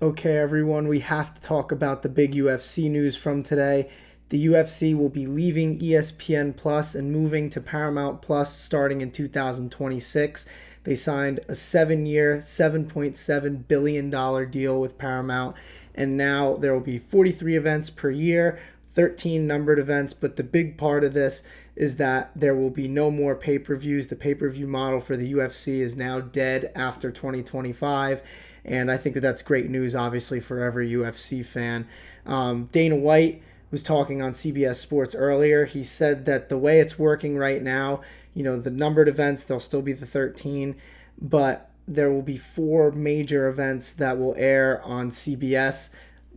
Okay, everyone, we have to talk about the big UFC news from today. The UFC will be leaving ESPN Plus and moving to Paramount Plus starting in 2026. They signed a 7-year, $7.7 billion deal with Paramount, and now there will be 43 events per year, 13 numbered events. But the big part of this is that there will be no more pay per views. The pay per view model for the UFC is now dead after 2025. And I think that that's great news, obviously, for every UFC fan. Dana White was talking on CBS Sports earlier. He said that the way it's working right now, the numbered events, there'll still be the 13, but there will be four major events that will air on CBS,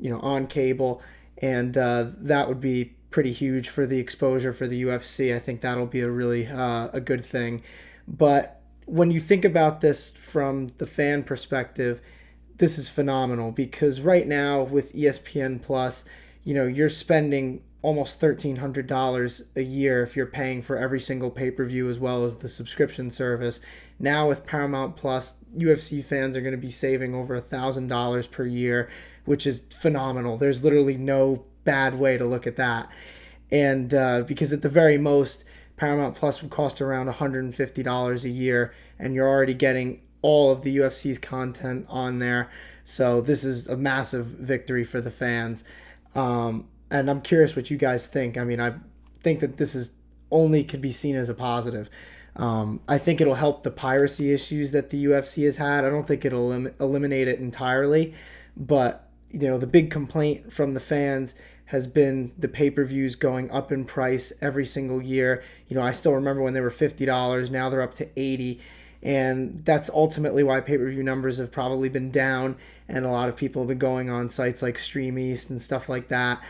on cable, and that would be pretty huge for the exposure for the UFC. I think that'll be a really a good thing. But when you think about this from the fan perspective, this is phenomenal because right now with ESPN Plus, you're spending almost $1,300 a year if you're paying for every single pay-per-view as well as the subscription service. Now with Paramount Plus, UFC fans are going to be saving over $1,000 per year, which is phenomenal. There's literally no bad way to look at that. And because at the very most, Paramount Plus would cost around $150 a year, and you're already getting all of the UFC's content on there. So this is a massive victory for the fans. And I'm curious what you guys think. I mean, I think that this is only could be seen as a positive. I think it'll help the piracy issues that the UFC has had. I don't think it'll eliminate it entirely, but the big complaint from the fans has been the pay-per-views going up in price every single year. I still remember when they were $50, now they're up to $80. And that's ultimately why pay-per-view numbers have probably been down, and a lot of people have been going on sites like Stream East and stuff like that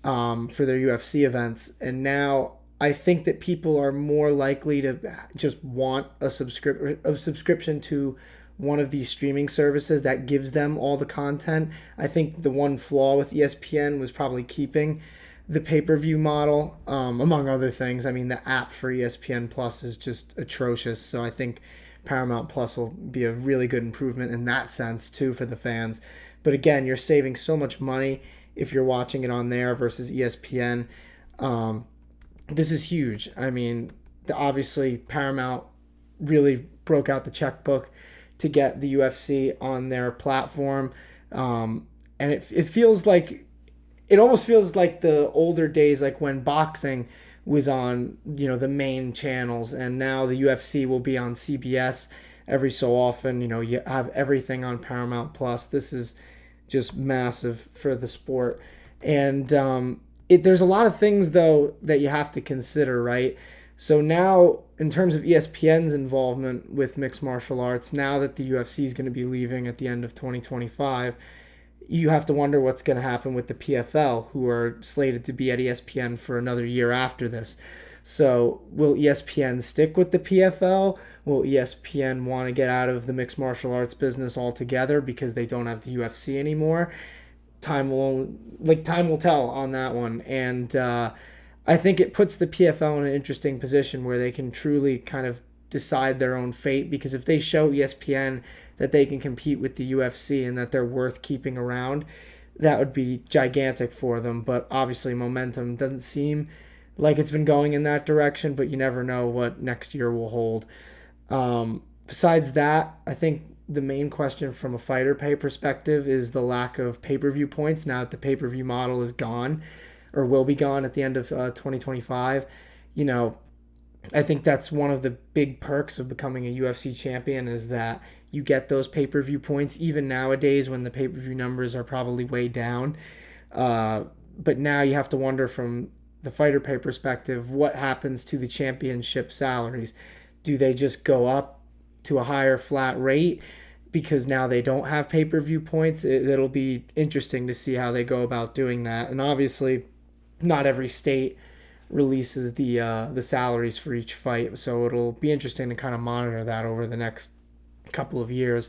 for their UFC events. And now I think that people are more likely to just want a subscription to one of these streaming services that gives them all the content. I think the one flaw with ESPN was probably keeping the pay-per-view model, among other things. I mean, the app for ESPN Plus is just atrocious, so I think Paramount Plus will be a really good improvement in that sense too for the fans. But again, you're saving so much money if you're watching it on there versus ESPN. This is huge. I mean, obviously Paramount really broke out the checkbook to get the UFC on their platform, and it almost feels like the older days, like when boxing was on, the main channels, and now the UFC will be on CBS every so often. You have everything on Paramount Plus. This is just massive for the sport. And there's a lot of things, though, that you have to consider, right? So now, in terms of ESPN's involvement with mixed martial arts, now that the UFC is going to be leaving at the end of 2025, you have to wonder what's going to happen with the PFL, who are slated to be at ESPN for another year after this. So will ESPN stick with the PFL? Will ESPN want to get out of the mixed martial arts business altogether because they don't have the UFC anymore? Time will tell on that one. And I think it puts the PFL in an interesting position where they can truly kind of decide their own fate, because if they show ESPN that they can compete with the UFC and that they're worth keeping around, that would be gigantic for them. But obviously momentum doesn't seem like it's been going in that direction, but you never know what next year will hold. Besides that, I think the main question from a fighter pay perspective is the lack of pay-per-view points now that the pay-per-view model is gone, or will be gone at the end of 2025. I think that's one of the big perks of becoming a UFC champion, is that you get those pay-per-view points even nowadays when the pay-per-view numbers are probably way down. But now you have to wonder from the fighter pay perspective, what happens to the championship salaries? Do they just go up to a higher flat rate because now they don't have pay-per-view points? It'll be interesting to see how they go about doing that. And obviously, not every state releases the salaries for each fight, so it'll be interesting to kind of monitor that over the next couple of years.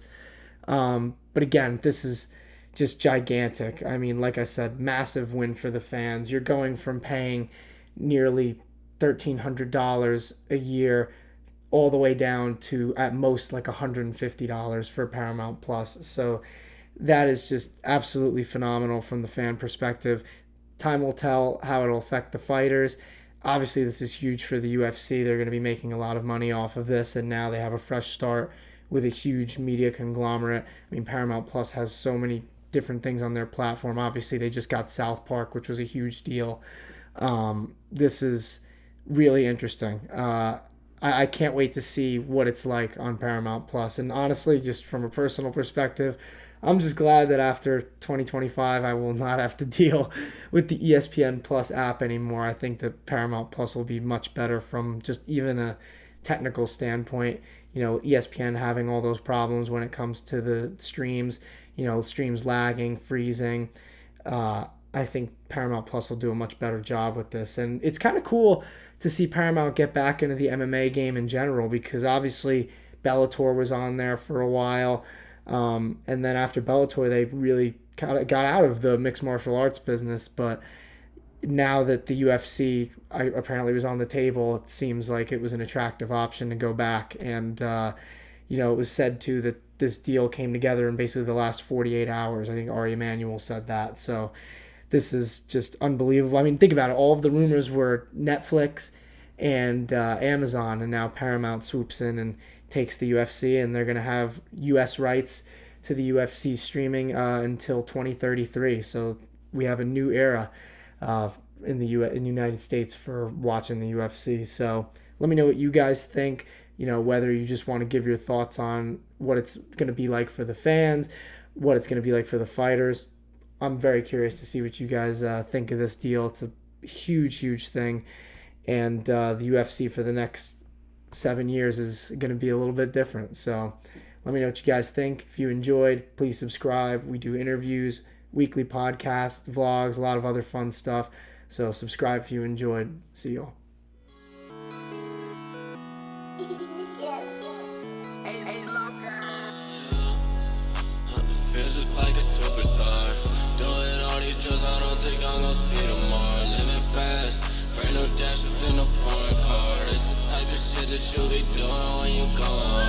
But again, this is just gigantic. I mean, like I said, massive win for the fans. You're going from paying nearly $1,300 a year all the way down to at most like $150 for Paramount Plus. So that is just absolutely phenomenal from the fan perspective. Time will tell how it'll affect the fighters. Obviously, this is huge for the UFC. They're going to be making a lot of money off of this, and now they have a fresh start with a huge media conglomerate. I mean, Paramount Plus has so many different things on their platform. Obviously, they just got South Park, which was a huge deal. This is really interesting. I can't wait to see what it's like on Paramount Plus. And honestly, just from a personal perspective, I'm just glad that after 2025, I will not have to deal with the ESPN Plus app anymore. I think that Paramount Plus will be much better from just even a technical standpoint. You know, ESPN having all those problems when it comes to the streams, you know, streams lagging, freezing. I think Paramount Plus will do a much better job with this. And it's kind of cool to see Paramount get back into the MMA game in general, because obviously Bellator was on there for a while. And then after Bellator, they really got out of the mixed martial arts business. But now that the UFC apparently was on the table, it seems like it was an attractive option to go back. And, you know, it was said, too, that this deal came together in basically the last 48 hours. I think Ari Emanuel said that. So this is just unbelievable. I mean, think about it. All of the rumors were Netflix and Amazon, and now Paramount swoops in and takes the UFC, and they're going to have U.S. rights to the UFC streaming until 2033. So we have a new era in the United States for watching the UFC. So let me know what you guys think. You know, whether you just want to give your thoughts on what it's going to be like for the fans, what it's going to be like for the fighters. I'm very curious to see what you guys think of this deal. It's a huge, huge thing. And the UFC for the next 7 years is going to be a little bit different. So let me know what you guys think. If you enjoyed, please subscribe. We do interviews, weekly podcasts, vlogs, a lot of other fun stuff. So subscribe if you enjoyed. See you all. Dash up in a foreign car. It's the type of shit that you be doing when you gone.